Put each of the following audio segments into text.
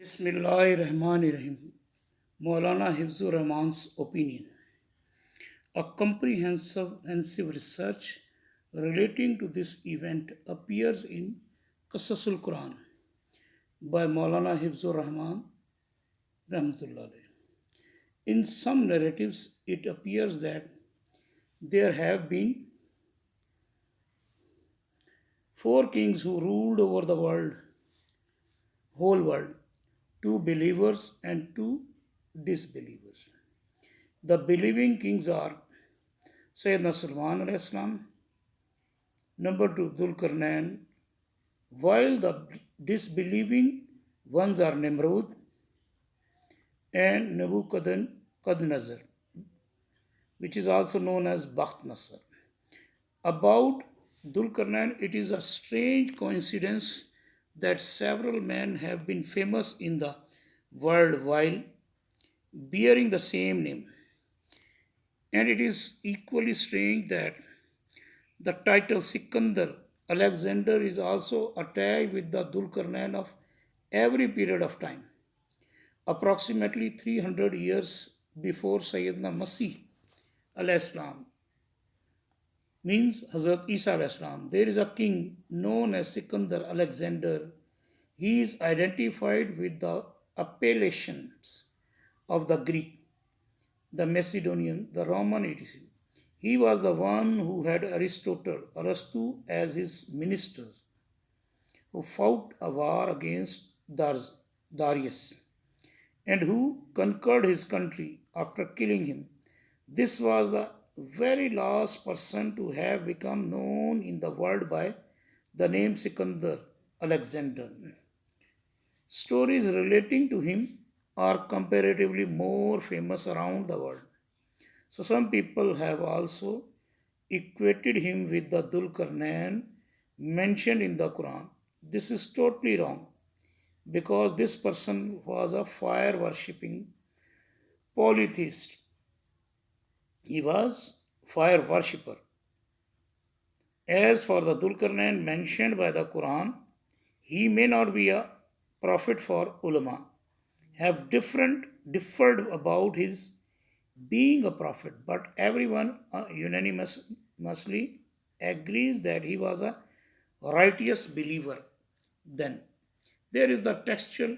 Bismillahirrahmanirrahim. Maulana Hifzur Rahman's opinion. A comprehensive research relating to this event appears in Qasasul Quran by Maulana Hifzur Rahman Rahmatullah. In some narratives, it appears that there have been four kings who ruled over the whole world, two believers and two disbelievers. The believing kings are Sayyidina Sulman alayhi salam, number two Dhul-Qarnain, while the disbelieving ones are Nimrud and Nebuchadnezzar, which is also known as Bakht Nasr. About Dhul-Qarnain, it is a strange coincidence that several men have been famous in the world while bearing the same name. And it is equally strange that the title Sikandar, Alexander, is also attached with the Dhul-Qarnain of every period of time. Approximately 300 years before Sayyidina Masih al-Islam, means Hazrat Isa al-Islam, there is a king known as Sikandar Alexander. He is identified with the appellations of the Greek, the Macedonian, the Roman, etc. He was the one who had Arastu as his ministers, who fought a war against Darius, and who conquered his country after killing him. This was the very last person to have become known in the world by the name Sikandar Alexander. Stories relating to him are comparatively more famous around the world. So some people have also equated him with the Dhul-Qarnain mentioned in the Quran. This is totally wrong because this person was a fire worshipping polytheist. He was fire worshipper. As for the Dhul-Qarnain mentioned by the Quran, he may not be a prophet for ulama, have differed about his being a prophet, but everyone unanimously agrees that he was a righteous believer. Then there is the textual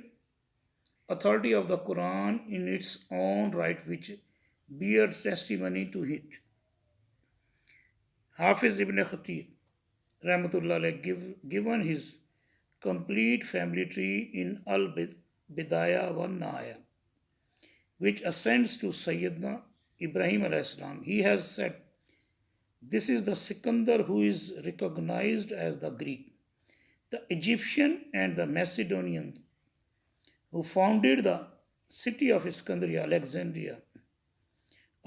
authority of the Quran in its own right, which bears testimony to it. Hafiz ibn Khatib, Rahmatullah, given his complete family tree in Al Bidaya wa Naya, which ascends to Sayyidina Ibrahim alayhi salam, he has said, this is the Sikandar who is recognized as the Greek, the Egyptian and the Macedonian, who founded the city of Iskandria, Alexandria,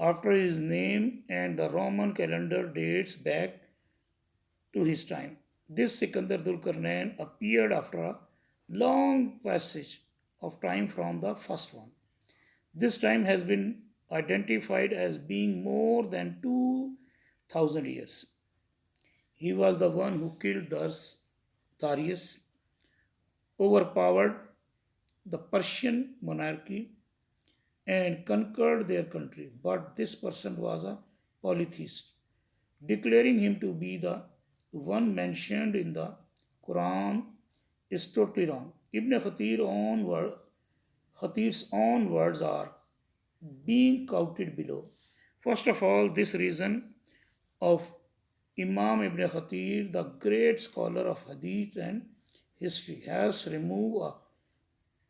after his name, and the Roman calendar dates back to his time. This Sikandar Dhul-Qarnain appeared after a long passage of time from the first one. This time has been identified as being more than 2000 years. He was the one who killed Darius, overpowered the Persian monarchy, and conquered their country. But this person was a polytheist. Declaring him to be the one mentioned in the Quran is totally wrong. Ibn Khatir's own words are being quoted below. First of all, this reason of Imam Ibn Khatir, the great scholar of Hadith and history, has removed a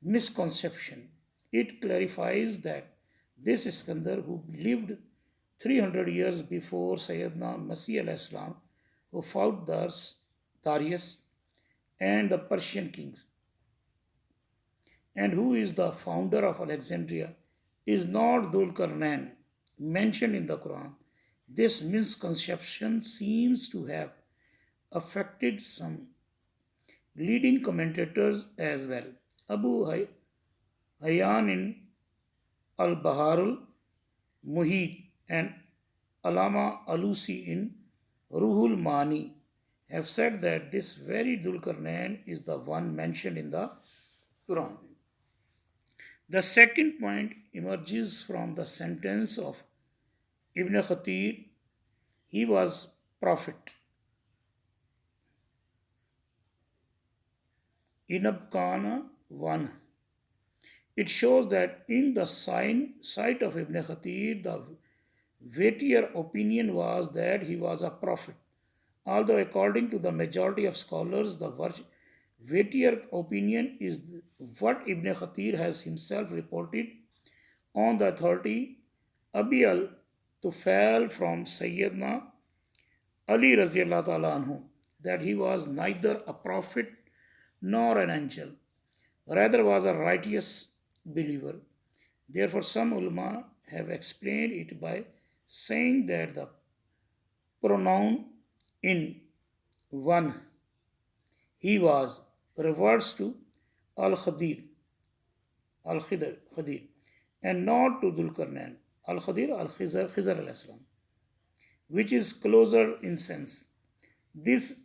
misconception. It clarifies that this Iskandar, who lived 300 years before Sayyidina Masih al-Islam, who fought Darius and the Persian kings, and who is the founder of Alexandria, is not Dhul-Qarnain mentioned in the Quran. This misconception seems to have affected some leading commentators as well. Abu Hayyan in Al-Baharul Muhit and Alama Alusi in Ruhul Mani have said that this very Dhul-Qarnain is the one mentioned in the Quran. The second point emerges from the sentence of Ibn Khatir, he was prophet. Inabkana 1. It shows that in the sight of Ibn Khatir, the weightier opinion was that he was a prophet. Although, according to the majority of scholars, the weightier opinion is what Ibn Khatir has himself reported on the authority Abi al-Tufail from Sayyidina Ali radiallahu ta'ala anhu, that he was neither a prophet nor an angel, rather was a righteous believer. Therefore, some ulama have explained it by saying that the pronoun in one he was refers to Al-Khadir, Al-Khidr, and not to Dhul-Qarnain, Al-Khadir, Al-Khizr al-Islam, which is closer in sense. This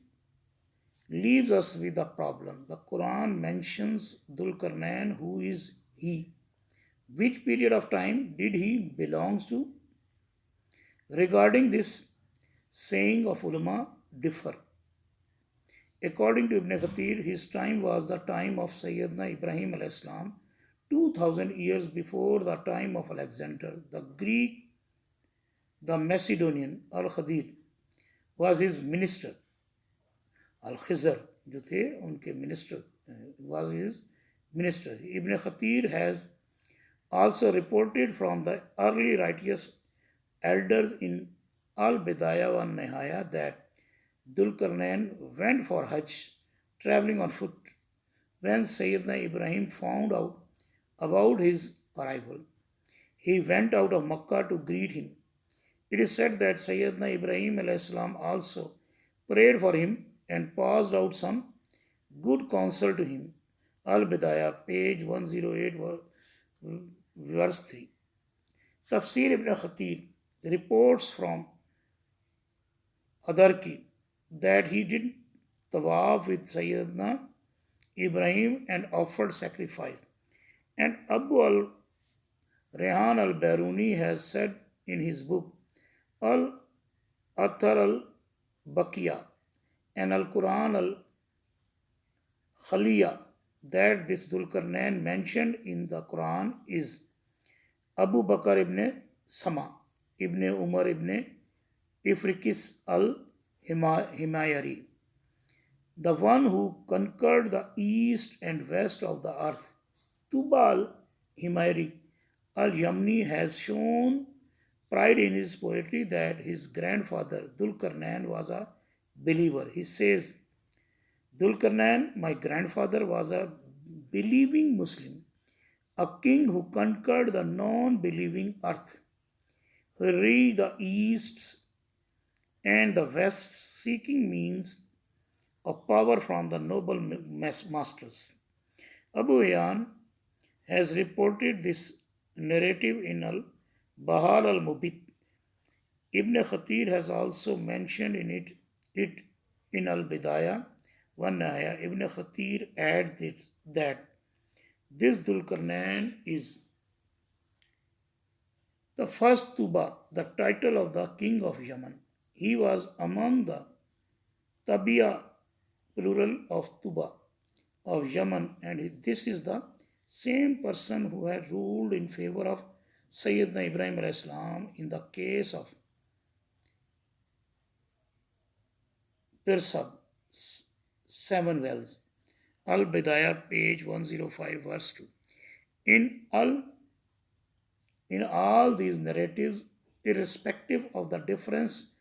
leaves us with a problem. The Quran mentions Dhul-Qarnain, who is he? Which period of time did he belongs to? Regarding this, saying of ulama differ. According to Ibn Kathir, his time was the time of Sayyidina Ibrahim al-Islam, 2000 years before the time of Alexander. The Greek, the Macedonian, Al-Khadir, was his minister. Al-Khizr, जो थे उनके minister, was his minister. Ibn Kathir has also reported from the early righteous elders in Al-Bidayah wa Nihaya that Dhul-Qarnain went for Hajj, traveling on foot. When Sayyidina Ibrahim found out about his arrival, he went out of Makkah to greet him. It is said that Sayyidina Ibrahim al-Islam also prayed for him and passed out some good counsel to him. Al-Bidayah, page 108, verse 3. Tafsir Ibn Khatir reports from Adarki that he did tawaf with Sayyidina Ibrahim and offered sacrifice. And Abu al-Rehan al-Baruni has said in his book Al-Athar al-Baqiyah and Al-Quran al-Khaliya that this Dhul-Qarnain mentioned in the Quran is Abu Bakr ibn Sama, ibn Umar ibn Ifrikis al-Himayari, the one who conquered the east and west of the earth. Tuba al-Himayari al-Yamni has shown pride in his poetry that his grandfather Dhul-Qarnain was a believer. He says, Dhul-Qarnain, my grandfather, was a believing Muslim, a king who conquered the non-believing earth. He reached the east and the west seeking means of power from the noble masters. Abu Yan has reported this narrative in Al-Bahal al-Mubit. Ibn Khatir has also mentioned it in Al-Bidayah wa Nihaya. Ibn Khatir adds that this Dhul-Qarnain is the first Tuba, the title of the king of Yemen. He was among the Tabi'a, plural of Tuba, of Yemen, and this is the same person who had ruled in favor of Sayyidina Ibrahim al-Islam in the case of Pirsab, 7 wells. Al-Bidayah, page 105, verse 2. In all these narratives, irrespective of the difference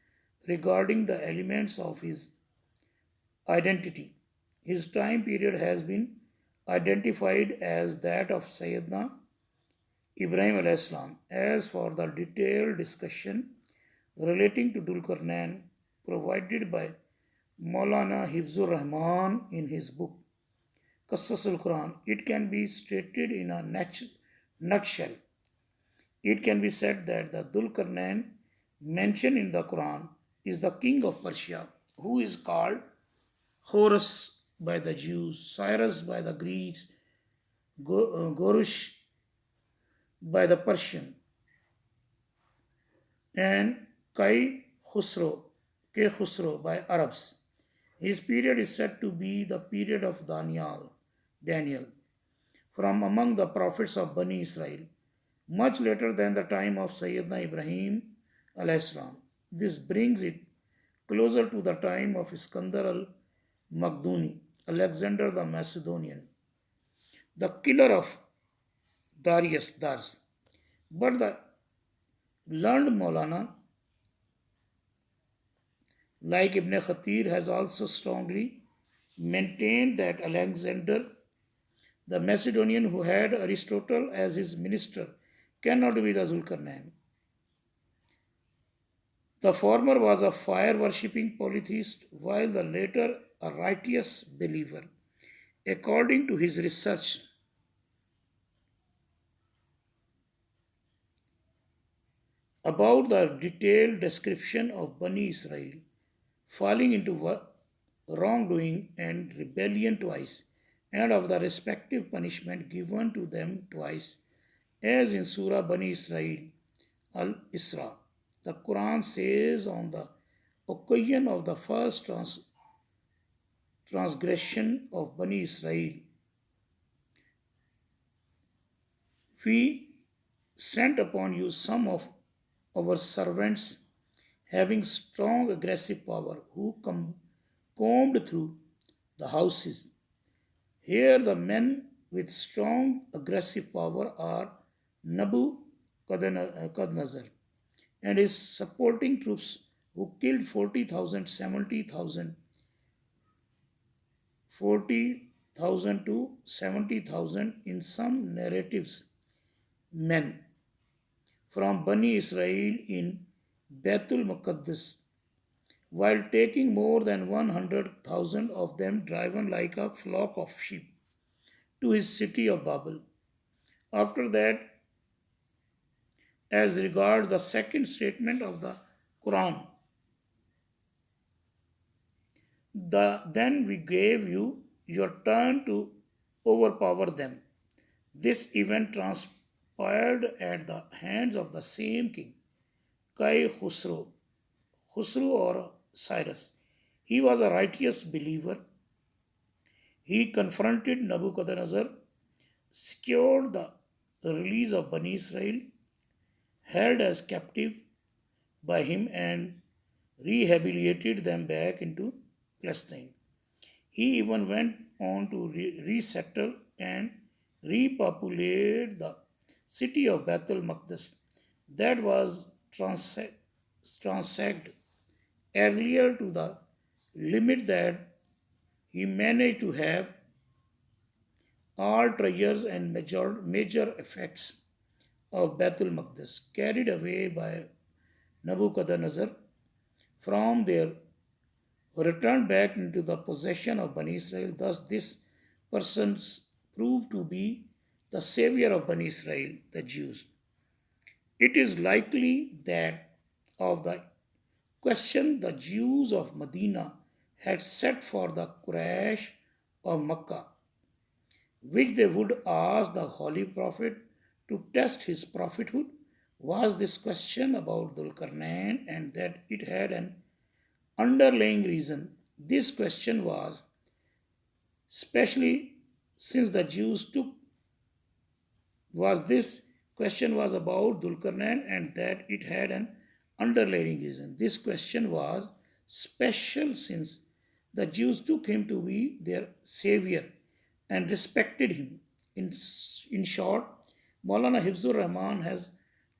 regarding the elements of his identity, his time period has been identified as that of Sayyidina Ibrahim al-Islam. As for the detailed discussion relating to Dhul-Qarnain provided by Maulana Hifzur Rahman in his book Qasasul Quran, it can be stated in a nutshell. It can be said that the Dhul-Qarnain mentioned in the Quran is the king of Persia, who is called Horus by the Jews, Cyrus by the Greeks, Gorush by the Persian, and Kai Khusro, K. Khusro by Arabs. His period is said to be the period of Daniel, from among the prophets of Bani Israel, much later than the time of Sayyidina Ibrahim alayhi salam. This brings it closer to the time of Iskandar al-Maghduni, Alexander the Macedonian, the killer of Dars. But the learned Maulana, like Ibn Khatir, has also strongly maintained that Alexander the Macedonian, who had Aristotle as his minister, cannot be the Zulkarnain. The former was a fire worshipping polytheist, while the latter a righteous believer. According to his research about the detailed description of Bani Israel falling into wrongdoing and rebellion twice, and of the respective punishment given to them twice, as in Surah Bani Israel al Isra. The Quran says on the occasion of the first transgression of Bani Israel, we sent upon you some of our servants having strong aggressive power who combed through the houses. Here, the men with strong aggressive power are Nabucodonosor and his supporting troops who killed 40,000, 70,000, 40,000 to 70,000 in some narratives, men from Bani Israel in Bethul Muqaddas, while taking more than 100,000 of them driven like a flock of sheep to his city of Babel. After that, as regards the second statement of the Quran, then we gave you your turn to overpower them. This event transpired at the hands of the same king, Kai Khusru or Cyrus. He was a righteous believer. He confronted Nebuchadnezzar, secured the release of Bani Israel, held as captive by him, and rehabilitated them back into Palestine. He even went on to resettle and repopulate the city of Bethel Maqdis that was transacted earlier to the limit that he managed to have all treasures and major effects of Bethel Maqdis carried away by Nebuchadnezzar from their returned back into the possession of Bani Israel. Thus, this person proved to be the savior of Bani Israel, the Jews. It is likely that of the question the Jews of Medina had set for the Quraysh of Makkah, which they would ask the Holy Prophet to test his prophethood, was this question about Dhul-Qarnain, and that it had an underlying reason. This question was, especially since the Jews took, was this question was about Dhul-Qarnain and that it had an underlying reason. This question was special since the Jews took him to be their savior and respected him. In short, Maulana Hifzur Rahman has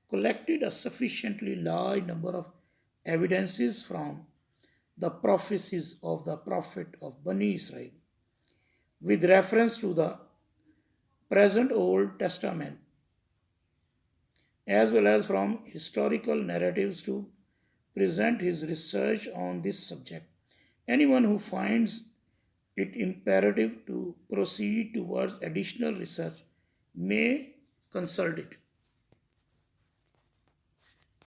collected a sufficiently large number of evidences from the prophecies of the Prophet of Bani Israel with reference to the present Old Testament, as well as from historical narratives to present his research on this subject. Anyone who finds it imperative to proceed towards additional research may consult it.